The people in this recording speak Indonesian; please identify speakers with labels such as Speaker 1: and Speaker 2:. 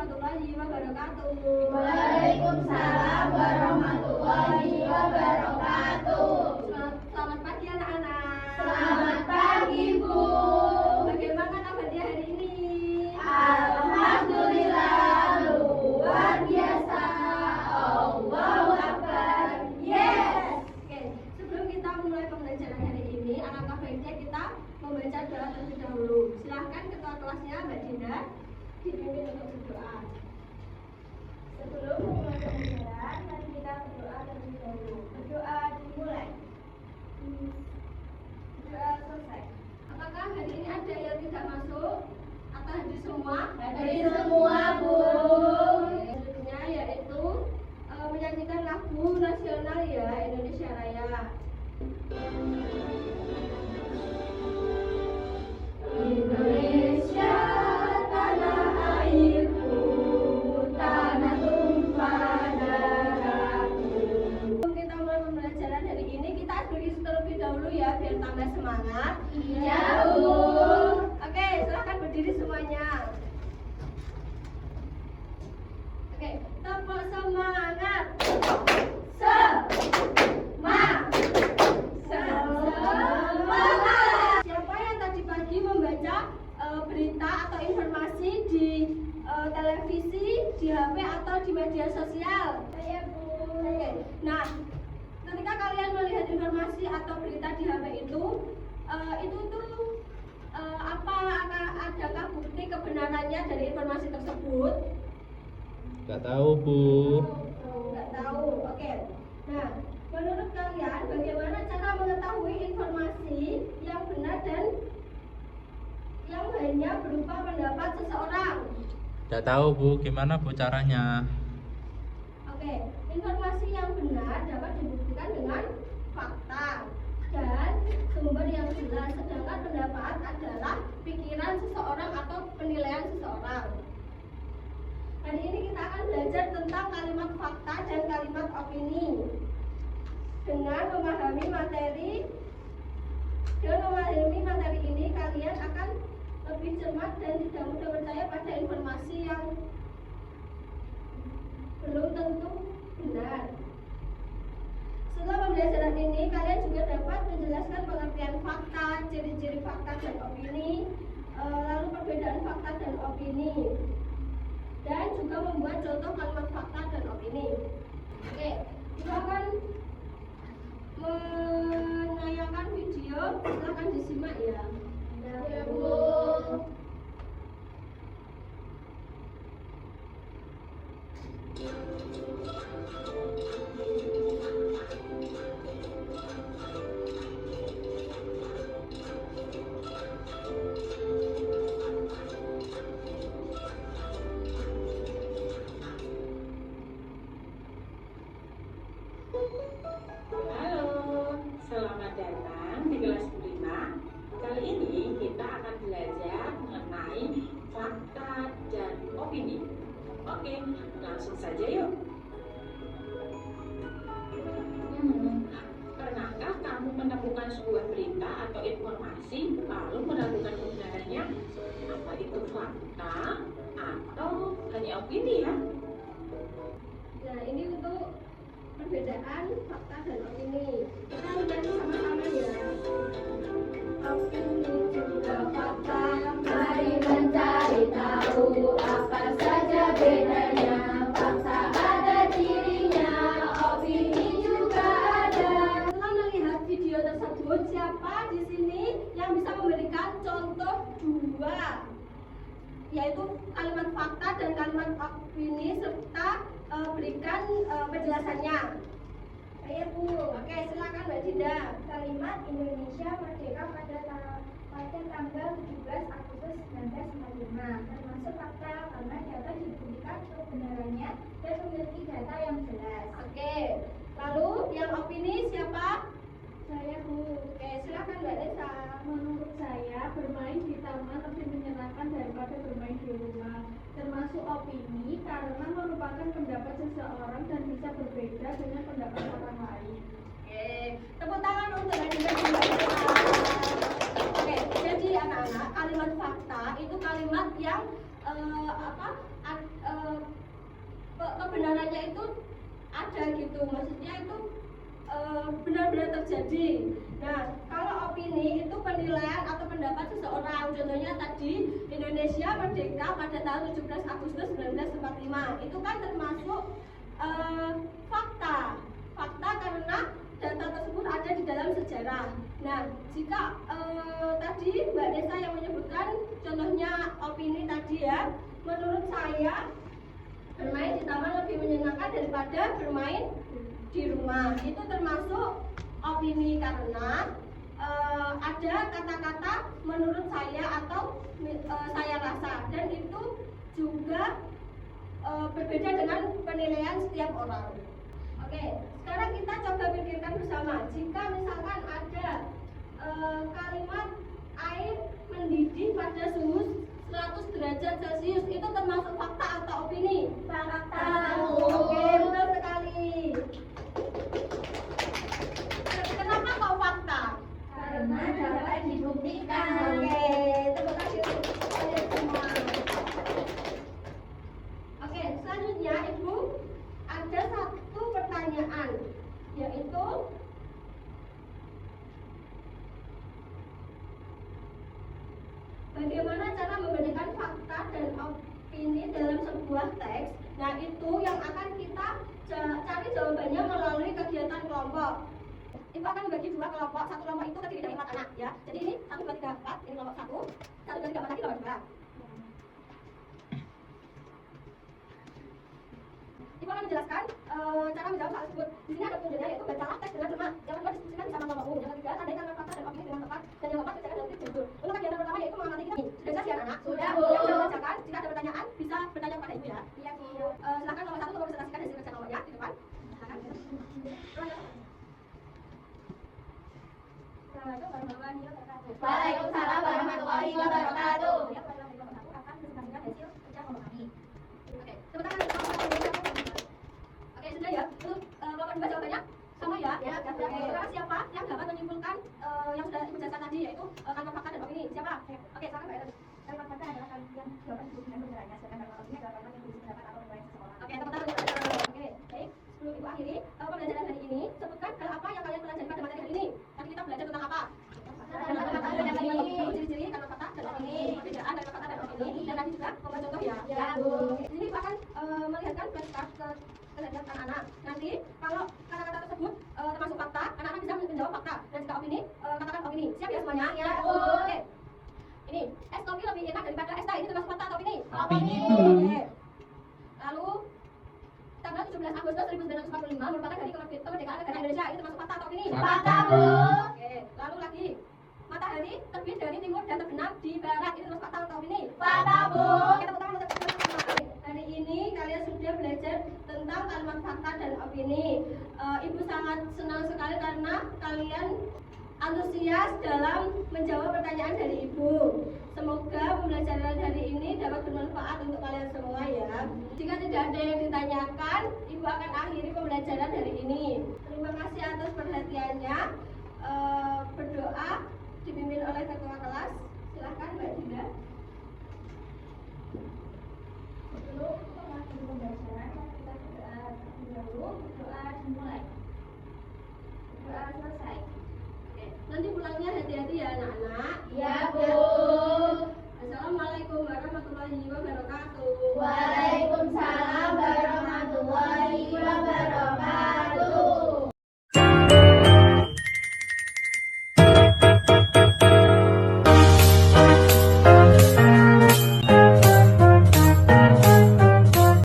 Speaker 1: warahmatullahi wabarakatuh.
Speaker 2: Waalaikumsalam warahmatullahi wabarakatuh.
Speaker 1: Selamat pagi anak-anak.
Speaker 2: Selamat pagi, Bu.
Speaker 1: Bagaimana kabarnya hari ini?
Speaker 2: Alhamdulillah, luar biasa. Allahu Akbar. Yes.
Speaker 1: Oke, sebelum kita mulai pembelajaran hari ini, alangkah baiknya kita membaca doa terlebih dahulu. Silahkan ketua kelasnya Mbak Dinda dipimpin untuk berdoa.
Speaker 2: Sebelum memulai pembelajaran, mari kita berdoa terlebih dahulu. Berdoa dimulai. Berdoa selesai.
Speaker 1: Apakah hari ini ada yang tidak masuk atau hadir semua?
Speaker 2: Hadir semua, Bu.
Speaker 1: Selanjutnya yaitu menyanyikan lagu nasional ya, Indonesia Raya.
Speaker 2: Indonesia tanah airku, tanah tumpah darahku.
Speaker 1: Sebelum kita mulai pembelajaran hari ini, kita beri terlebih dahulu ya biar tambah semangat.
Speaker 2: Iya, Bu.
Speaker 1: Oke, silahkan berdiri semuanya. Oke, tepuk semangat. Siapa yang tadi pagi membaca berita atau informasi di televisi, di HP atau di media sosial?
Speaker 2: Saya, Bu.
Speaker 1: Oke. Nah, ketika kalian melihat informasi atau berita di HP itu tuh adakah bukti kebenarannya dari informasi tersebut?
Speaker 3: Nggak tahu, Bu.
Speaker 1: Nggak tahu. Oke. Nah, menurut kalian bagaimana cara mengetahui informasi yang benar dan yang hanya berupa pendapat seseorang?
Speaker 3: Nggak tahu, Bu. Gimana, Bu, caranya?
Speaker 1: Oke, informasi yang benar dapat dibuktikan dengan fakta dan sumber yang jelas, sedangkan pendapat adalah pikiran seseorang atau penilaian seseorang. Hari ini kita akan belajar tentang kalimat fakta dan kalimat opini. Dengan memahami materi ini, kalian akan lebih cermat dan tidak mudah percaya pada informasi yang belum tentu benar. Setelah pembelajaran ini, kalian juga dapat menjelaskan pengertian fakta, ciri-ciri fakta dan opini, lalu perbedaan fakta dan opini, dan juga membuat contoh kalimat fakta dan opini. Oke, kita akan menayangkan video, silahkan disimak ya.
Speaker 2: Ya, Bu.
Speaker 4: Halo, selamat datang di kelas 5. Kali ini kita akan belajar mengenai fakta dan opini. Oke, langsung saja yuk. Pernahkah kamu menemukan sebuah berita atau informasi lalu meragukan kebenarannya? Apa itu fakta atau hanya opini ya?
Speaker 1: Nah, ini untuk perbedaan fakta dan opini. Kita lihat sama-sama ya. Opini juga fakta,
Speaker 2: Mari mencari tahu apa saja bedanya. Fakta ada cirinya, opini juga ada.
Speaker 1: setelah melihat video tersebut, siapa di sini yang bisa memberikan contoh dua, yaitu kalimat fakta dan kalimat opini serta berikan penjelasannya?
Speaker 2: Saya, Bu.
Speaker 1: Oke, silakan Mbak Dinda.
Speaker 2: Kalimat Indonesia merdeka pada tanggal 17 Agustus 1945 termasuk fakta karena dapat dibuktikan kebenarannya dan memiliki data yang jelas.
Speaker 1: Oke, lalu yang opini siapa?
Speaker 2: Saya, Bu.
Speaker 1: Oke, silakan Mbak Nesa.
Speaker 5: Menurut saya, bermain di taman lebih menyenangkan daripada bermain di rumah. Termasuk opini karena merupakan pendapat seseorang dan bisa berbeda dengan pendapat orang lain.
Speaker 1: Oke, tepuk tangan untuk Mbak Dinda dan Mbak Nesa. Oke, jadi anak-anak, kalimat fakta itu kalimat yang kebenarannya itu ada gitu, maksudnya itu benar-benar terjadi. Nah, kalau opini itu penilaian atau pendapat seseorang. Contohnya tadi Indonesia merdeka pada tahun 17 Agustus 1945. Itu kan termasuk fakta. Fakta karena data tersebut ada di dalam sejarah. Nah, jika tadi Mbak Desa yang menyebutkan contohnya opini tadi ya, menurut saya bermain di taman lebih menyenangkan daripada bermain di rumah. Itu termasuk opini karena ada kata-kata menurut saya atau saya rasa, dan itu juga berbeda dengan penilaian setiap orang. Oke, sekarang kita coba pikirkan bersama. Jika misalkan ada kalimat air mendidih pada suhu 100 derajat Celcius, itu termasuk fakta atau opini?
Speaker 2: Fakta.
Speaker 1: Oke, benar sekali. Kenapa kok fakta?
Speaker 2: Karena dapat dibuktikan.
Speaker 1: Oke, tepuk tangan untuk kalian semua. Oke, selanjutnya Ibu ada satu pertanyaan, yaitu bagaimana cara membedakan fakta dan opini dalam sebuah teks. Nah, itu yang akan kita cari jawabannya melalui kegiatan kelompok. Ibu akan membagi dua kelompok. Satu kelompok itu terdiri dari 4 anak ya. Jadi ini 1, 2, 3, 4. Ini kelompok 1. 1, 2, 3, 4 lagi kelompok 2. Ibu akan menjelaskan cara menjawab soal tersebut. Di sini ada petunjuknya, yaitu bacalah teks dengan cermat. Yang kedua diskusikan bersama kelompokmu. Yang ketiga tandaikan fakta dan opini dengan tepat. Dan yang keempat kerjakan dalam tips judul. Untuk kegiatan pertama yaitu mengamati kita. Sudah jelas ya anak?
Speaker 2: Sudah, Bu.
Speaker 1: Yang sudah mengerjakan, jika ada pertanyaan bisa bertanya kepada Ibu ya.
Speaker 2: Iya, Bu.
Speaker 1: Silakan nomor 1 untuk presentasikan hasil kerja kelompoknya di depan. Silakan.
Speaker 2: Waalaikumsalam warahmatullahi wabarakatuh.
Speaker 1: Ya, pada kelompok 1 akan presentasikan hasil kerja kelompok kami. Oke, tepuk tangan untuk kelompok 1. Oke, sudah ya. Untuk kelompok 2 jawabannya sama ya. Ya, sekarang siapa yang dapat menyimpulkan yang sudah Ibu jelaskan tadi, yaitu kalimat fakta dan opini? Siapa? Oke, silakan Mbak Elvi.
Speaker 2: Kalimat fakta adalah kalimat yang dapat dibuktikan kebenarannya, sedangkan kalimat opini adalah kalimat yang berisi pendapat atau penilaian seseorang.
Speaker 1: Oke, tepuk tangan untuk Oke, baik. Sebelum Ibu akhiri pembelajaran hari ini, sebutkan hal apa yang kalian pelajari pada materi hari ini. Tadi kita belajar tentang apa? Ciri-ciri kalimat fakta dan opini, perbedaan kalimat fakta dan opini, dan tadi juga membuat contoh ya.
Speaker 2: Ya, Bu.
Speaker 1: Ini Ibu akan melihatkan flashcard terhadap anak-anak. Nanti kalau kata-kata tersebut termasuk fakta, anak-anak bisa menjawab fakta, dan jika opini, katakan opini. Siap ya semuanya?
Speaker 2: Ya, Bu.
Speaker 1: Oke. Ini es kopi lebih enak daripada es teh. Ini termasuk fakta atau opini?
Speaker 3: Opini, Bu.
Speaker 1: Oke. Lalu tanggal 17 Agustus 1945 merupakan hari kemerdekaan negara Indonesia. Ini termasuk fakta atau opini?
Speaker 3: Fakta,
Speaker 2: Bu.
Speaker 1: Oke. Lalu lagi, matahari terbit dari timur dan terbenam di barat. Ini termasuk fakta atau opini?
Speaker 2: Fakta, Bu.
Speaker 1: Oke, tepuk tangan untuk teman-teman. Hari ini kalian sudah belajar tentang kalimat fakta dan opini. Ibu sangat senang sekali karena kalian antusias dalam menjawab pertanyaan dari Ibu. Semoga pembelajaran hari ini dapat bermanfaat untuk kalian semua ya. Jika tidak ada yang ditanyakan, Ibu akan akhiri pembelajaran hari ini. Terima kasih atas perhatiannya. Berdoa dipimpin oleh ketua kelas. Silakan Mbak Dinda.
Speaker 2: Dulu untuk mengakhiri pembelajaran, kita berdoa terlebih dahulu. Doa dimulai. Doa selesai.
Speaker 1: Oke. Nanti pulangnya hati-hati ya anak-anak.
Speaker 2: Ya,